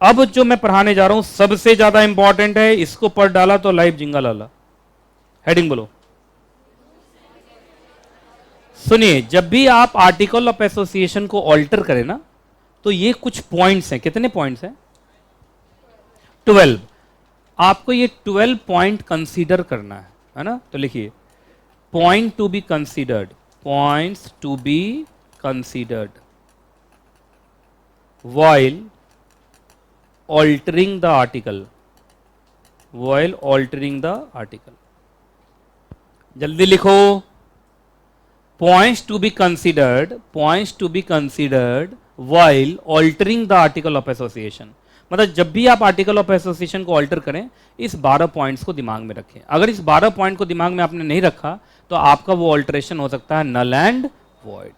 अब जो मैं पढ़ाने जा रहा हूं सबसे ज्यादा इंपॉर्टेंट है, इसको पढ़ डाला तो लाइव जिंगा लाला। हेडिंग बोलो। सुनिए, जब भी आप आर्टिकल ऑफ एसोसिएशन को ऑल्टर करें ना, तो ये कुछ पॉइंट्स हैं। कितने पॉइंट्स हैं? 12। आपको ये 12 पॉइंट कंसीडर करना है ना? तो लिखिए, point to be considered, points to be considered while altering the article, while altering the article। जल्दी लिखो, points to be considered, points to be considered while altering the article of association। मतलब जब भी आप आर्टिकल ऑफ एसोसिएशन को alter करें, इस 12 points को दिमाग में रखें। अगर इस 12 पॉइंट को दिमाग में आपने नहीं रखा तो आपका वो ऑल्टरेशन हो सकता है नल एंड वॉइड।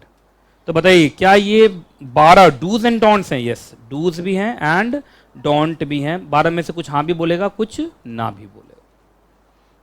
तो बताइए, क्या ये 12 डूज एंड डोंट्स हैं? यस, डूज भी हैं एंड डोंट भी हैं। 12 में से कुछ हाँ भी बोलेगा, कुछ ना भी बोलेगा।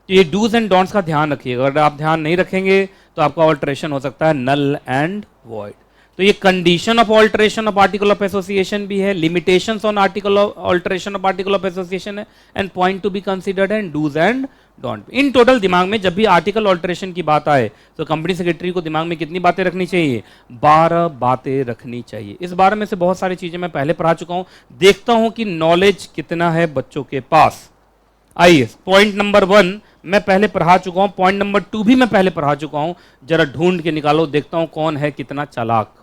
तो ये डूज एंड डोंट्स का ध्यान रखिएगा। अगर आप ध्यान नहीं रखेंगे तो आपका ऑल्टरेशन हो सकता है नल एंड वॉइड। तो ये condition of alteration of article of association भी है, limitations on article alteration of article of association है, and point to be considered and dos and don't. इन टोटल दिमाग में जब भी आर्टिकल ऑल्टरेशन की बात आए तो कंपनी सेक्रेटरी को दिमाग में कितनी बातें रखनी चाहिए? 12 बातें रखनी चाहिए। इस बारे में से बहुत सारी चीजें मैं पहले पढ़ा चुका हूं, देखता हूं कि नॉलेज कितना है बच्चों के पास। आइए, पॉइंट नंबर 1 मैं पहले पढ़ा चुका हूं, पॉइंट नंबर 2 भी मैं पहले पढ़ा चुका हूं। जरा ढूंढ के निकालो, देखता हूं कौन है कितना चालाक।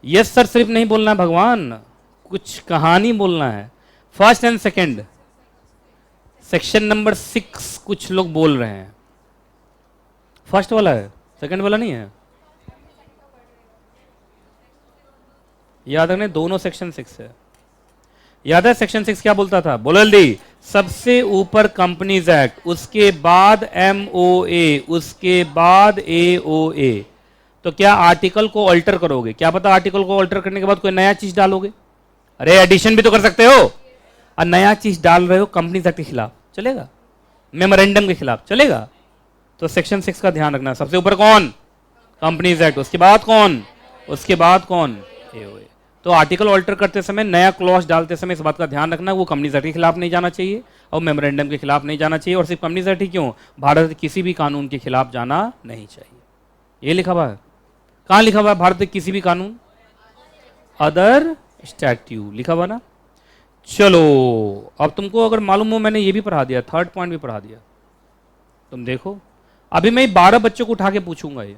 यस सर सिर्फ नहीं बोलना है भगवान, कुछ कहानी बोलना है। First and second, section number 6 कुछ लोग बोल रहे हैं। फर्स्ट वाला है, सेकंड वाला नहीं है। याद रखने, दोनों सेक्शन 6 है। याद है सेक्शन 6 क्या बोलता था? बोलो जल्दी। सबसे ऊपर कंपनीज एक्ट, उसके बाद MOA, उसके बाद AOA। तो क्या आर्टिकल को ऑल्टर करोगे? क्या पता आर्टिकल को ऑल्टर करने के बाद कोई नया चीज डालोगे। अरे एडिशन भी तो कर सकते हो। और नया चीज डाल रहे हो कंपनीज एक्ट के खिलाफ, चलेगा? मेमोरेंडम के खिलाफ चलेगा? तो सेक्शन 6 का ध्यान रखना। सबसे ऊपर कौन? Companies act. उसके बाद कौन? उसके बाद कौन? AOA। तो आर्टिकल ऑल्टर करते समय, नया क्लॉज डालते समय इस बात का ध्यान रखना, वो कंपनीज एक्ट के खिलाफ नहीं जाना चाहिए और मेमोरेंडम के खिलाफ नहीं जाना चाहिए। और सिर्फ कंपनीज एक्ट ही क्यों, भारत के किसी भी कानून के खिलाफ जाना नहीं चाहिए। ये लिखा हुआ है। कहां लिखा हुआ है? भारत के किसी भी कानून, अदर स्टैट्यू लिखा हुआ ना। चलो, अब तुमको अगर मालूम हो, मैंने ये भी पढ़ा दिया, थर्ड पॉइंट भी पढ़ा दिया। तुम देखो, अभी मैं 12 बच्चों को उठा के पूछूंगा ये।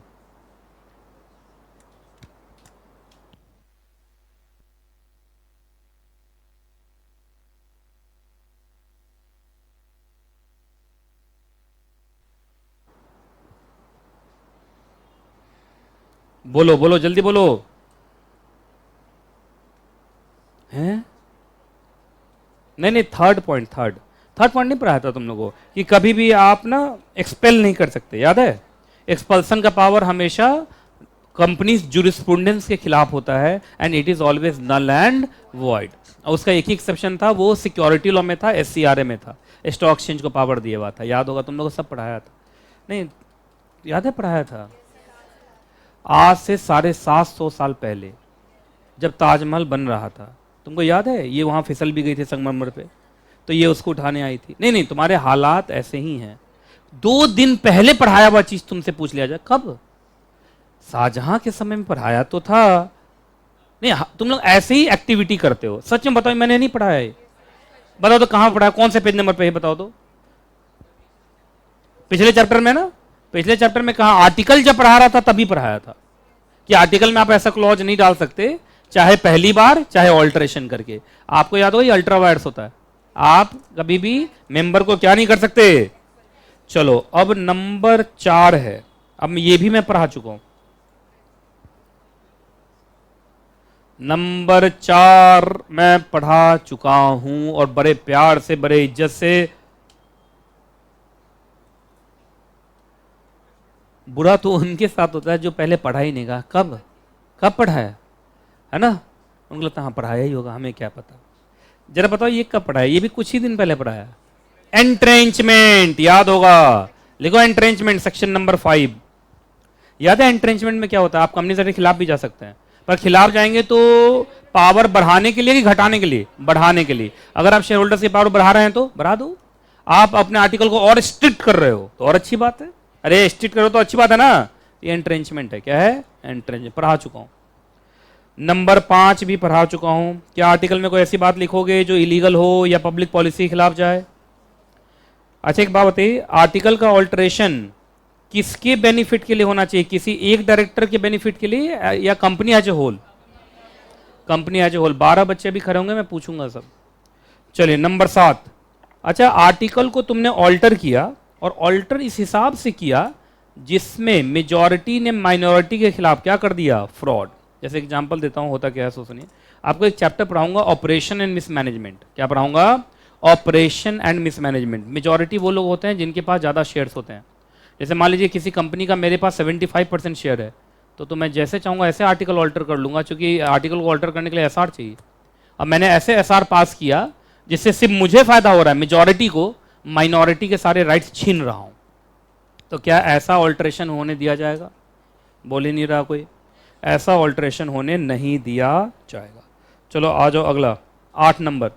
बोलो बोलो जल्दी बोलो। हैं? नहीं, थर्ड पॉइंट, थर्ड पॉइंट नहीं पढ़ाया था तुम लोगों को कि कभी भी आप ना एक्सपेल नहीं कर सकते। याद है? एक्सपल्सन का पावर हमेशा कंपनीज जुरिस्प्रूडेंस के खिलाफ होता है, and it is always null and void. और उसका एक ही एक्सेप्शन था, वो सिक्योरिटी लॉ में था, SCRA में था, स्टॉक एक्सचेंज को पावर दिया हुआ था। याद होगा तुम लोगों को, सब पढ़ाया था। नहीं याद है? पढ़ाया था। आज से 750 साल पहले जब ताजमहल बन रहा था, तुमको याद है? ये वहां फिसल भी गई थी संगमरमर पे, तो ये उसको उठाने आई थी। नहीं, तुम्हारे हालात ऐसे ही हैं। 2 दिन पहले पढ़ाया हुआ चीज तुमसे पूछ लिया जाए, कब? शाहजहां के समय में पढ़ाया तो था। नहीं, तुम लोग ऐसे ही एक्टिविटी करते हो। सच में बताओ, मैंने नहीं पढ़ाया है। बताओ तो कहां पढ़ाया, कौन से पेज नंबर पे है बताओ तो। पिछले चैप्टर में ना, पिछले चैप्टर में कहा? आर्टिकल जब पढ़ा रहा था तभी पढ़ाया था कि आर्टिकल में आप ऐसा क्लॉज नहीं डाल सकते, चाहे पहली बार चाहे ऑल्टरेशन करके। आपको याद हो, ये अल्ट्रा वायर्स होता है, आप कभी भी मेंबर को क्या नहीं कर सकते। चलो, अब नंबर 4 है। अब ये भी मैं पढ़ा चुका हूं। नंबर 4 मैं पढ़ा चुका हूं और बड़े प्यार से, बड़े इज्जत से। बुरा तो उनके साथ होता है जो पहले पढ़ा ही नहीं गा। कब पढ़ा है ना? उनको लगता हाँ पढ़ाया ही होगा, हमें क्या पता। जरा बताओ ये कब पढ़ा है? ये भी कुछ ही दिन पहले पढ़ाया। एंट्रेंचमेंट याद होगा, लिखो एंट्रेंचमेंट, सेक्शन नंबर 5। याद है एंट्रेंचमेंट में क्या होता है? आप कंपनी के खिलाफ भी जा सकते हैं, पर खिलाफ जाएंगे तो पावर बढ़ाने के लिए कि घटाने के लिए? बढ़ाने के लिए। अगर आप शेयर होल्डर्स की पावर बढ़ा रहे हैं तो बढ़ा दो। आप अपने आर्टिकल को और स्ट्रिक्ट कर रहे हो तो और अच्छी बात है। अरे स्ट्रिक्ट करो तो अच्छी बात है ना। ये एंट्रेंचमेंट है। क्या है? एंट्रेंचमेंट। पढ़ा चुका हूं। नंबर 5 भी पढ़ा चुका हूं। क्या आर्टिकल में कोई ऐसी बात लिखोगे जो इलीगल हो या पब्लिक पॉलिसी के खिलाफ जाए? अच्छा एक बात बताइए, आर्टिकल का ऑल्टरेशन किसके बेनिफिट के लिए होना चाहिए? किसी एक डायरेक्टर के बेनिफिट के लिए या company as a whole? Company as a whole. 12 बच्चे भी खड़े होंगे, मैं पूछूंगा सब। चलिए नंबर 7। अच्छा आर्टिकल को तुमने ऑल्टर किया और ऑल्टर इस हिसाब से किया जिसमें मेजॉरिटी ने माइनॉरिटी के खिलाफ क्या कर दिया? फ्रॉड। जैसे एग्जांपल देता हूं, होता क्या है सो सुनिए। आपको एक चैप्टर पढ़ाऊंगा ऑपरेशन एंड मिसमैनेजमेंट। क्या पढ़ाऊंगा? Operation and mismanagement. मेजॉरिटी वो लोग होते हैं जिनके पास ज्यादा शेयर्स होते हैं। जैसे मान लीजिए किसी कंपनी का मेरे पास 75% शेयर है, तो मैं जैसे चाहूंगा ऐसे आर्टिकल ऑल्टर कर लूंगा, क्योंकि आर्टिकल को ऑल्टर करने के लिए एसआर चाहिए। अब मैंने ऐसे एसआर पास किया जिससे सिर्फ मुझे फायदा हो रहा है, मेजॉरिटी को माइनॉरिटी के सारे राइट्स छीन रहा हूं। तो क्या ऐसा ऑल्टरेशन होने दिया जाएगा? बोल ही नहीं रहा कोई। ऐसा ऑल्टरेशन होने नहीं दिया जाएगा। चलो आ जाओ अगला 8 नंबर।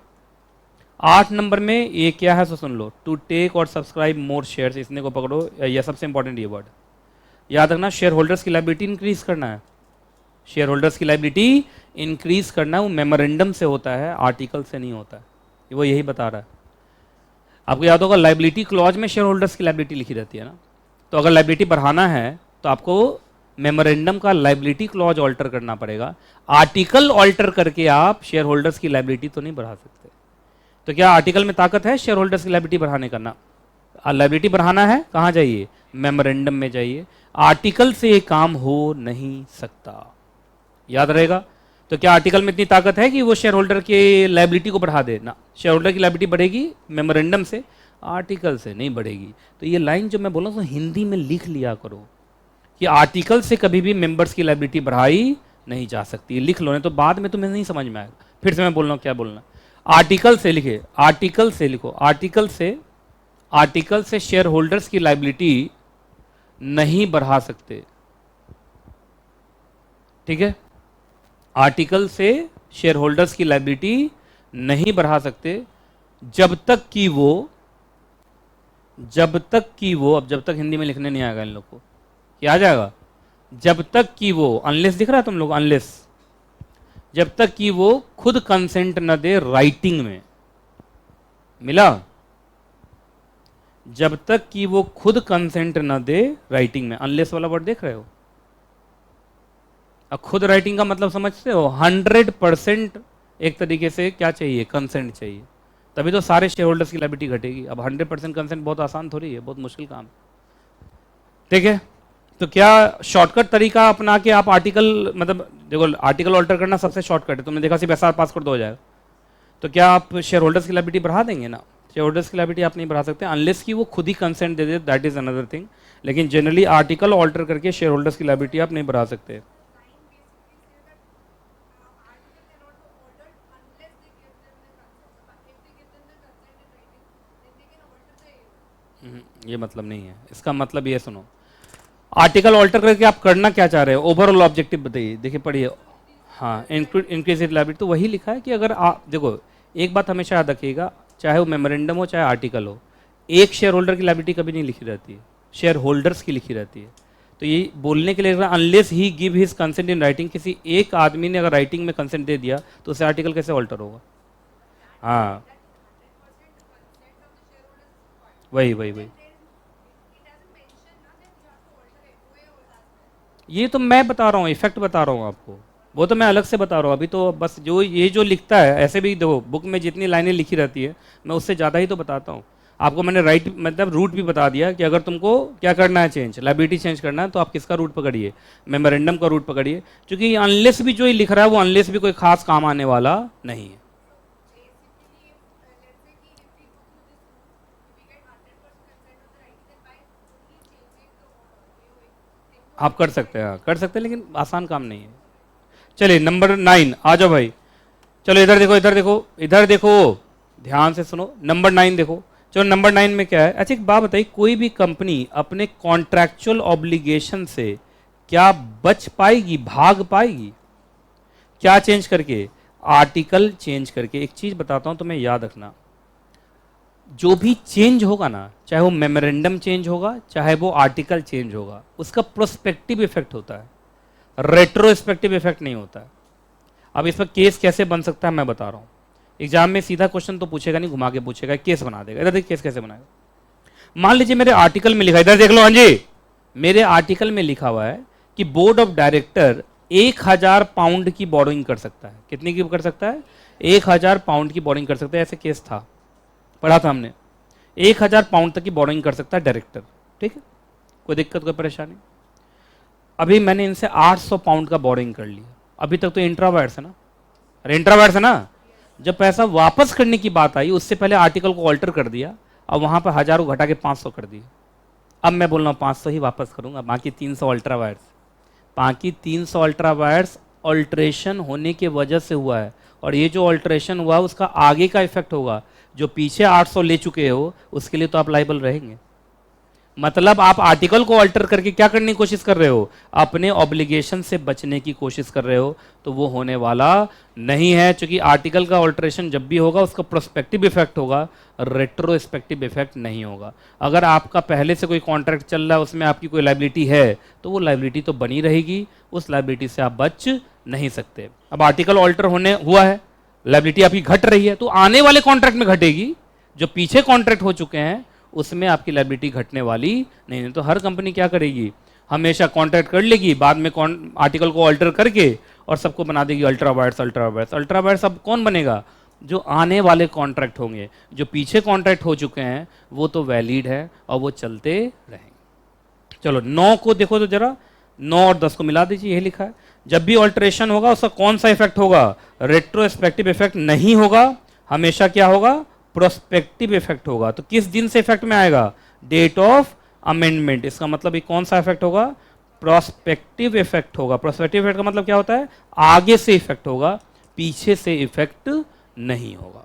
8 नंबर में ये क्या है सो सुन लो। टू टेक और सब्सक्राइब मोर शेयर्स, इसने को पकड़ो। यह सबसे इंपॉर्टेंट ये वर्ड याद रखना। शेयर होल्डर्स की लायबिलिटी इंक्रीज करना है। शेयर होल्डर्स की लायबिलिटी इंक्रीज करना है। वो मेमोरेंडम से होता है, आर्टिकल से नहीं होता है। वो यही बता रहा है। आपको याद होगा लायबिलिटी क्लॉज में शेयर होल्डर्स की लायबिलिटी लिखी रहती है ना। तो अगर लायबिलिटी बढ़ाना है तो आपको मेमोरेंडम का लायबिलिटी क्लॉज ऑल्टर करना पड़ेगा। आर्टिकल ऑल्टर करके आप शेयर होल्डर्स की लायबिलिटी तो नहीं बढ़ा सकते। तो क्या आर्टिकल में ताकत है शेयर होल्डर्स की लायबिलिटी बढ़ाने का? ना। लायबिलिटी बढ़ाना है कहां जाइए? मेमोरेंडम में जाइए। आर्टिकल से काम हो नहीं सकता, याद रहेगा। तो क्या आर्टिकल में इतनी ताकत है कि वो शेयर होल्डर के लायबिलिटी को बढ़ा दे? ना। शेयर होल्डर की लायबिलिटी बढ़ेगी मेमोरेंडम से, आर्टिकल से नहीं बढ़ेगी। तो ये लाइन जो मैं बोल रहा हूं हिंदी में लिख लिया करो कि आर्टिकल से कभी भी मेंबर्स की लायबिलिटी बढ़ाई नहीं जा सकती। लिख लो, नहीं तो बाद में तुम्हें नहीं समझ में आएगा। फिर से मैं बोल रहा हूं क्या बोलना। आर्टिकल से लिखे, आर्टिकल से लिखो। आर्टिकल से शेयर होल्डर्स की लायबिलिटी नहीं बढ़ा सकते। ठीक है, आर्टिकल से शेयर होल्डर्स की लायबिलिटी नहीं बढ़ा सकते जब तक कि वो अब जब तक हिंदी में लिखने नहीं आएगा इन लोग को। क्या आ जाएगा? जब तक कि वो, अनलेस दिख रहा है तुम लोग? अनलेस, जब तक कि वो खुद कंसेंट न दे राइटिंग में। मिला? जब तक कि वो खुद कंसेंट न दे राइटिंग में। अनलेस वाला वर्ड देख रहे हो? अब खुद राइटिंग का मतलब समझते हो? 100% एक तरीके से क्या चाहिए? कंसेंट चाहिए। तभी तो सारे शेयर होल्डर्स की लायबिलिटी घटेगी। अब 100% कंसेंट बहुत आसान थोड़ी है, बहुत मुश्किल काम। ठीक है, तो क्या शॉर्टकट तरीका अपना के आप आर्टिकल, मतलब देखो आर्टिकल ऑल्टर करना सबसे शॉर्टकट है। तुमने देखा सिर्फ एसआर पास कर दो हो जाएगा। तो क्या आप शेयर होल्डर्स की लायबिलिटी बढ़ा देंगे? ना, शेयर होल्डर्स की लायबिलिटी आप नहीं बढ़ा सकते अनलेस कि वो खुद ही कंसेंट दे दे, दैट इज अनदर थिंग। लेकिन जनरली आर्टिकल ऑल्टर करके शेयर होल्डर्स की लायबिलिटी आप नहीं बढ़ा सकते। ये मतलब नहीं है। इसका मतलब ये सुनो, आर्टिकल ऑल्टर करके आप करना क्या चाह रहे हो? ओवरऑल ऑब्जेक्टिव बताइए। देखिए पढ़िए। हाँ, इंक्रीज लायबिलिटी। तो वही लिखा है कि अगर आप देखो, एक बात हमेशा याद रखिएगा, चाहे वो मेमोरेंडम हो चाहे आर्टिकल हो, एक शेयर होल्डर की लायबिलिटी कभी नहीं लिखी रहती है, शेयर होल्डर्स की लिखी रहती है। तो ये बोलने के लिए unless he give his consent in writing, किसी एक आदमी ने अगर राइटिंग में कंसेंट दे दिया तो उसे आर्टिकल कैसे ऑल्टर होगा? हाँ, वही वही वही ये तो मैं बता रहा हूँ, इफेक्ट बता रहा हूँ आपको। वो तो मैं अलग से बता रहा हूँ। अभी तो बस जो ये जो लिखता है, ऐसे भी देखो बुक में जितनी लाइनें लिखी रहती है मैं उससे ज़्यादा ही तो बताता हूँ आपको। मैंने राइट मतलब रूट भी बता दिया कि अगर तुमको क्या करना है, चेंज लायबिलिटी चेंज करना है, तो आप किसका रूट पकड़िए? मेमोरेंडम का रूट पकड़िए। क्योंकि अनलेस भी जो ये लिख रहा है वो अनलेस भी कोई खास काम आने वाला नहीं है। आप कर सकते हैं, कर सकते हैं, लेकिन आसान काम नहीं है। चलिए नंबर 9 आ जाओ भाई। चलो इधर देखो, इधर देखो, इधर देखो, ध्यान से सुनो। नंबर 9 देखो। चलो नंबर 9 में क्या है? अच्छा एक बात बताइए, कोई भी कंपनी अपने कॉन्ट्रैक्चुअल ऑब्लिगेशन से क्या बच पाएगी, भाग पाएगी? क्या चेंज करके? आर्टिकल चेंज करके, एक चीज बताता हूं तुम्हें याद रखना, जो भी चेंज होगा ना, चाहे वो मेमोरेंडम चेंज होगा चाहे वो आर्टिकल चेंज होगा, उसका प्रोस्पेक्टिव इफेक्ट होता है, रेट्रोस्पेक्टिव इफेक्ट नहीं होता है। अब इस पर केस कैसे बन सकता है मैं बता रहा हूं। एग्जाम में सीधा क्वेश्चन तो पूछेगा नहीं, घुमा के पूछेगा, केस बना देगा। इधर देखिए केस कैसे बनाएगा। मान लीजिए मेरे आर्टिकल में लिखा, इधर देख लो, हाँ जी, मेरे आर्टिकल में लिखा हुआ है कि बोर्ड ऑफ डायरेक्टर 1000 पाउंड की बोरोइंग कर सकता है। कितनी की कर सकता है? 1000 पाउंड की बोरोइंग कर सकता है। ऐसे केस था, पढ़ा था हमने। 1000 पाउंड तक की बोरोइंग कर सकता है डायरेक्टर, ठीक है, कोई दिक्कत कोई परेशानी। अभी मैंने इनसे 800 पाउंड का बोरोइंग कर लिया, अभी तक तो इंट्रावायर्स है ना, अरे इंट्रावायर्स है ना। जब पैसा वापस करने की बात आई उससे पहले आर्टिकल को ऑल्टर कर दिया, अब वहां पर 1000 को घटा के 500 कर दिया। अब मैं बोल रहा हूँ 500 ही वापस करूंगा, बाकी 300 अल्ट्रा वायर्स, बाकी 300 अल्ट्रा वायर्स ऑल्ट्रेशन होने की वजह से हुआ है। और ये जो ऑल्ट्रेशन हुआ उसका आगे का इफेक्ट होगा, जो पीछे 800 ले चुके हो उसके लिए तो आप लाइबल रहेंगे। मतलब आप आर्टिकल को ऑल्टर करके क्या करने की कोशिश कर रहे हो? अपने ऑब्लिगेशन से बचने की कोशिश कर रहे हो, तो वो होने वाला नहीं है। क्योंकि आर्टिकल का ऑल्ट्रेशन जब भी होगा उसका प्रोस्पेक्टिव इफेक्ट होगा, रेट्रोस्पेक्टिव इफेक्ट नहीं होगा। अगर आपका पहले से कोई कॉन्ट्रैक्ट चल रहा है, उसमें आपकी कोई लायबिलिटी है, तो वो लायबिलिटी तो बनी रहेगी, उस लायबिलिटी से आप बच नहीं सकते। अब आर्टिकल ऑल्टर होने हुआ है, लायबिलिटी आपकी घट रही है, तो आने वाले कॉन्ट्रैक्ट में घटेगी। जो पीछे कॉन्ट्रैक्ट हो चुके हैं उसमें आपकी लायबिलिटी घटने वाली नहीं है। तो हर कंपनी क्या करेगी, हमेशा कॉन्ट्रैक्ट कर लेगी, बाद में आर्टिकल को ऑल्टर करके और सबको बना देगी ultra vires. Ultra vires, ultra vires अब कौन बनेगा? जो आने वाले कॉन्ट्रैक्ट होंगे। जो पीछे कॉन्ट्रैक्ट हो चुके हैं वो तो वैलिड है और वो चलते रहेंगे। चलो 9 को देखो तो जरा, 9 और 10 को मिला दीजिए, यही लिखा है। जब भी ऑल्ट्रेशन होगा उसका कौन सा इफेक्ट होगा? रेट्रोस्पेक्टिव इफेक्ट नहीं होगा, हमेशा क्या होगा? प्रोस्पेक्टिव इफेक्ट होगा। तो किस दिन से इफेक्ट में आएगा? Date of amendment. इसका मतलब ये कौन सा इफेक्ट होगा? प्रोस्पेक्टिव इफेक्ट होगा। प्रोस्पेक्टिव इफेक्ट का मतलब क्या होता है? आगे से इफेक्ट होगा, पीछे से इफेक्ट नहीं होगा।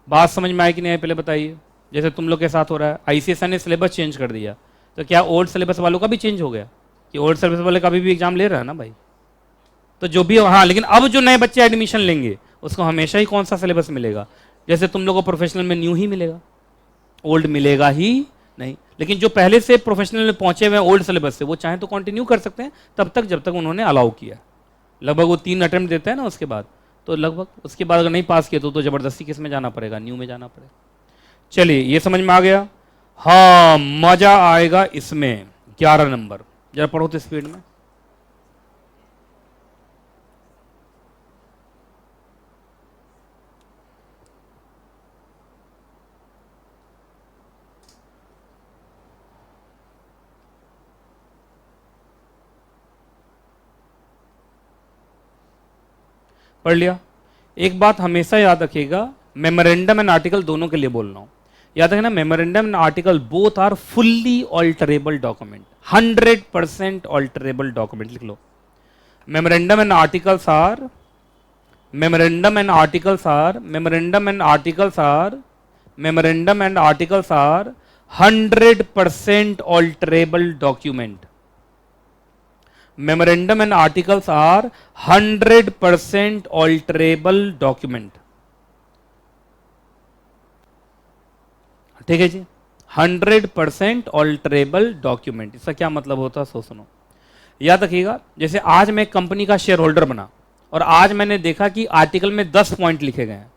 बात समझ में आई कि नहीं आई पहले बताइए। जैसे तुम लोग के साथ हो रहा है, आईसीएसआई ने सिलेबस चेंज कर दिया, तो क्या ओल्ड सिलेबस वालों का भी चेंज हो गया? कि ओल्ड सिलेबस वाले कभी भी एग्जाम ले रहा है ना भाई, तो जो भी, हाँ, लेकिन अब जो नए बच्चे एडमिशन लेंगे उसको हमेशा ही कौन सा सिलेबस मिलेगा? जैसे तुम लोगों को प्रोफेशनल में न्यू ही मिलेगा, ओल्ड मिलेगा ही नहीं। लेकिन जो पहले से प्रोफेशनल में पहुंचे हुए ओल्ड सिलेबस से, वो चाहे तो कंटिन्यू कर सकते हैं तब तक जब तक उन्होंने अलाउ किया। लगभग वो 3 अटेम्प्ट देते हैं ना उसके बाद, तो लगभग उसके बाद अगर नहीं पास किया तो जबरदस्ती किस में जाना पड़ेगा? न्यू में जाना पड़ेगा। चलिए ये समझ में आ गया। हाँ, मजा आएगा इसमें। 11 नंबर जरा पढ़ो तो स्पीड में। पढ़ लिया? एक बात हमेशा याद रखिएगा, मेमोरेंडम एंड आर्टिकल दोनों के लिए बोल रहा हूं। याद रखना, memorandum and article both are fully alterable document, 100% alterable document. लिख लो, memorandum and articles are, memorandum and articles are, memorandum and articles are, memorandum and articles are 100% alterable document. Memorandum and articles are 100% alterable document. ठीक है जी, 100% alterable document. इसका क्या मतलब होता है सो सुनो, याद रखिएगा। जैसे आज मैं कंपनी का शेयर होल्डर बना और आज मैंने देखा कि आर्टिकल में 10 पॉइंट लिखे गए हैं,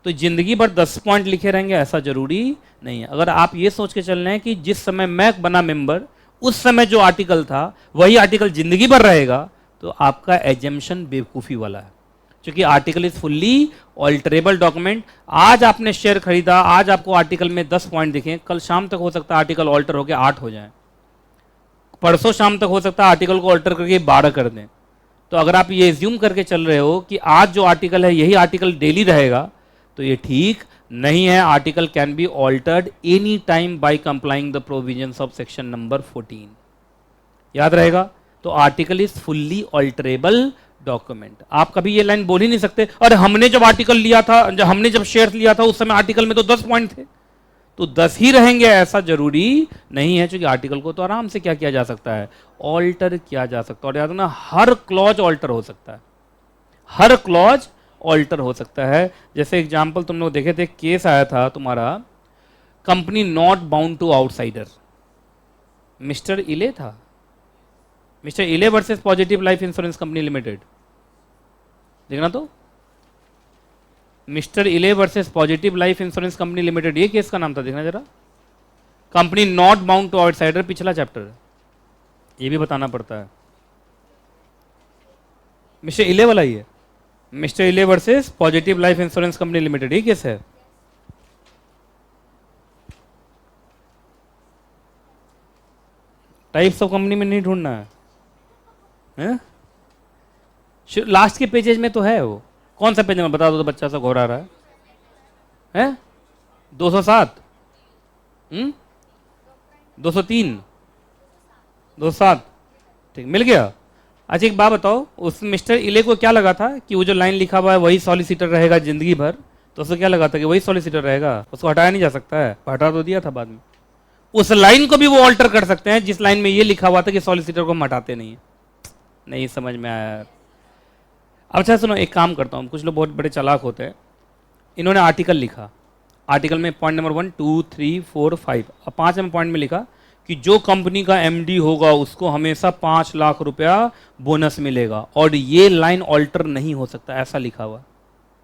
तो जिंदगी भर 10 पॉइंट लिखे रहेंगे ऐसा जरूरी नहीं है। अगर आप ये सोच के चल रहे हैं कि जिस समय मैं बना मेंबर उस समय जो आर्टिकल था वही आर्टिकल जिंदगी भर रहेगा, तो आपका एजम्पशन बेवकूफी वाला है। क्योंकि article is fully alterable document. आज आपने शेयर खरीदा, आज आपको आर्टिकल में 10 पॉइंट दिखे, कल शाम तक हो सकता है आर्टिकल ऑल्टर होकर 8 हो जाए, परसों शाम तक हो सकता है आर्टिकल को ऑल्टर करके 12 कर दें। तो अगर आप ये एज्यूम करके चल रहे हो कि आज जो आर्टिकल है यही आर्टिकल डेली रहेगा, तो ये ठीक नहीं है। Article can be altered any time by complying the provisions of section number 14। याद रहेगा। तो article is fully alterable document. आप कभी ये लाइन बोल ही नहीं सकते, और हमने जब आर्टिकल लिया था, जब हमने जब शेयर लिया था उस समय आर्टिकल में तो 10 पॉइंट थे, तो 10 ही रहेंगे ऐसा जरूरी नहीं है। क्योंकि आर्टिकल को तो आराम से क्या किया जा सकता है? ऑल्टर किया जा सकता है। और याद रखना, हर क्लॉज ऑल्टर हो सकता है, हर क्लॉज ऑल्टर हो सकता है। जैसे एग्जांपल तुम लोग देखे थे, केस आया था तुम्हारा, company not bound to outsider, mister Eley था, mister Eley versus positive life insurance company limited, देखना तो, mister Eley versus positive life insurance company limited, ये केस का नाम था, देखना जरा। Company not bound to outsider पिछला चैप्टर, ये भी बताना पड़ता है। मिस्टर इले वाला ही है, mister Eley versus positive life insurance company limited, ये केस है। टाइप्स ऑफ कंपनी में नहीं ढूंढना है? लास्ट के पेजेज में तो है वो। कौन सा पेज में बता दो तो बच्चा सा घोरा रहा है? 207, 203, 207, ठीक, मिल गया। अच्छा एक बात बताओ, उस मिस्टर इले को क्या लगा था कि वो जो लाइन लिखा हुआ है वही सॉलिसिटर रहेगा जिंदगी भर, तो उसको क्या लगा था कि वही सॉलिसिटर रहेगा, उसको हटाया नहीं जा सकता है, हटा तो दिया था बाद में। उस लाइन को भी वो ऑल्टर कर सकते हैं जिस लाइन में ये लिखा हुआ था कि सॉलिसिटर को हम हटाते नहीं है। नहीं समझ में आया यार। अच्छा सुनो, एक काम करता हूँ, कुछ लोग बहुत बड़े चालाक होते हैं, इन्होंने आर्टिकल लिखा, आर्टिकल में पॉइंट नंबर 1, 2, 3, 4, 5, अब 5 नंबर पॉइंट में लिखा कि जो कंपनी का एमडी होगा उसको हमेशा 5 लाख रुपया बोनस मिलेगा, और ये लाइन ऑल्टर नहीं हो सकता, ऐसा लिखा हुआ।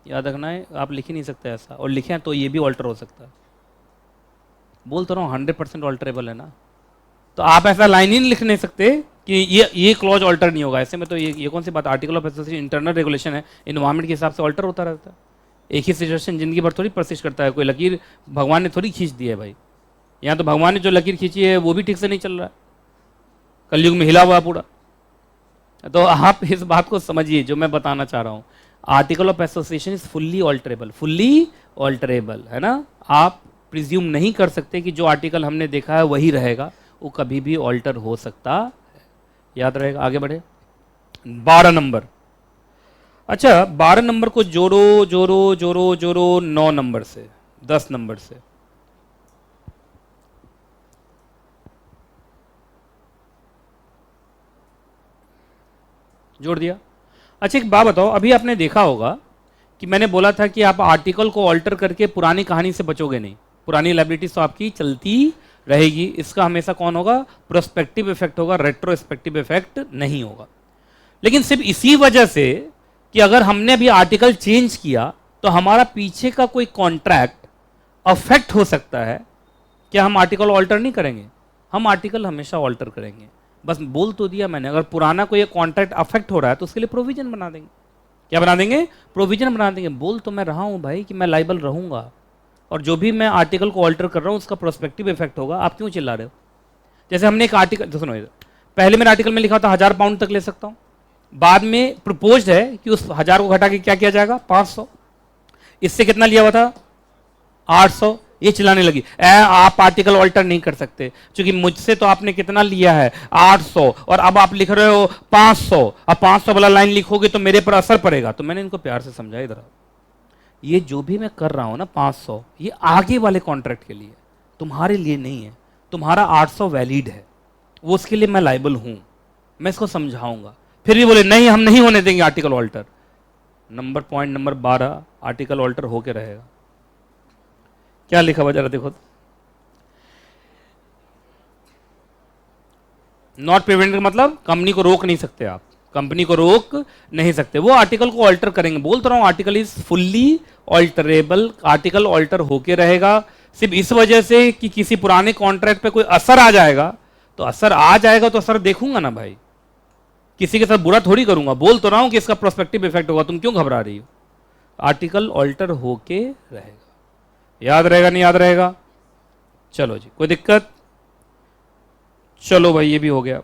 याद रखना है, आप लिख ही नहीं सकते ऐसा, और लिखे हैं तो ये भी ऑल्टर हो सकता है। बोल तो रहा हूँ 100% ऑल्टरेबल है ना, तो आप ऐसा लाइन ही लिख नहीं सकते कि ये क्लॉज ऑल्टर नहीं होगा। ऐसे में तो ये कौन सी बात, article of association internal regulation है, इन्वायरमेंट के हिसाब से ऑल्टर होता रहता है। एक ही सिचुएशन जिंदगी भर थोड़ी परसिस्ट करता है, कोई लकीर भगवान ने थोड़ी खींच दी है भाई। यहाँ तो भगवान ने जो लकीर खींची है वो भी ठीक से नहीं चल रहा है, कलयुग में हिला हुआ पूरा। तो आप इस बात को समझिए जो मैं बताना चाह रहा हूँ, article of association is fully alterable, fully alterable है ना। आप प्रिज्यूम नहीं कर सकते कि जो आर्टिकल हमने देखा है वही रहेगा, वो कभी भी ऑल्टर हो सकता है, याद रहेगा। आगे बढ़े, 12 नंबर। अच्छा 12 नंबर को जोड़ो जोड़ो जोड़ो जोड़ो 9 नंबर से, 10 नंबर से, जोड़ दिया। अच्छा एक बात बताओ, अभी आपने देखा होगा कि मैंने बोला था कि आप आर्टिकल को ऑल्टर करके पुरानी कहानी से बचोगे नहीं, पुरानी लायबिलिटीज तो आपकी चलती रहेगी। इसका हमेशा कौन होगा, प्रोस्पेक्टिव इफेक्ट होगा, रेट्रोस्पेक्टिव इफेक्ट नहीं होगा। लेकिन सिर्फ इसी वजह से कि अगर हमने अभी आर्टिकल चेंज किया तो हमारा पीछे का कोई कॉन्ट्रैक्ट अफेक्ट हो सकता है, क्या हम आर्टिकल ऑल्टर नहीं करेंगे? हम आर्टिकल हमेशा ऑल्टर करेंगे। बस बोल तो दिया मैंने, अगर पुराना कोई कॉन्ट्रैक्ट अफेक्ट हो रहा है तो उसके लिए प्रोविजन बना देंगे। क्या बना देंगे? प्रोविजन बना देंगे। बोल तो मैं रहा हूं भाई कि मैं लाइबल रहूंगा, और जो भी मैं आर्टिकल को ऑल्टर कर रहा हूं उसका प्रोस्पेक्टिव इफेक्ट होगा। आप क्यों चिल्ला रहे हो? जैसे हमने एक आर्टिकल, सुनो, पहले मेरे आर्टिकल में लिखा था 1000 पाउंड तक ले सकता हूं, बाद में प्रपोज्ड है कि उस 1000 को घटा के क्या किया जाएगा, 500। इससे कितना लिया हुआ था, 800। ये चिल्लाने लगी, आप आर्टिकल ऑल्टर नहीं कर सकते क्योंकि मुझसे तो आपने कितना लिया है, 800, और अब आप लिख रहे हो 500। अब 500 वाला लाइन लिखोगे तो मेरे पर असर पड़ेगा। तो मैंने इनको प्यार से समझाया, इधर ये जो भी मैं कर रहा हूं ना 500, ये आगे वाले कॉन्ट्रैक्ट के लिए, तुम्हारे लिए नहीं है। तुम्हारा 800 वैलिड है, वो उसके लिए मैं लाइबल हूं, मैं इसको समझाऊंगा। फिर भी बोले नहीं हम नहीं होने देंगे article alter. Point number 12, article alter होके रहेगा। क्या लिखा हुआ जरा देखो। नॉट प्रिवेंट का मतलब कंपनी को रोक नहीं सकते, आप कंपनी को रोक नहीं सकते, वो आर्टिकल को ऑल्टर करेंगे। बोल तो रहा हूं article is fully alterable, article alter होके रहेगा। सिर्फ इस वजह से कि किसी पुराने कॉन्ट्रैक्ट पे कोई असर आ जाएगा, तो असर आ जाएगा तो असर देखूंगा ना भाई, किसी के साथ बुरा थोड़ी करूंगा। बोल तो रहा हूं कि इसका प्रोस्पेक्टिव इफेक्ट होगा, तुम क्यों घबरा रही हो? आर्टिकल ऑल्टर होके रहेगा, याद रहेगा नहीं याद रहेगा? चलो जी, कोई दिक्कत? चलो भाई ये भी हो गया।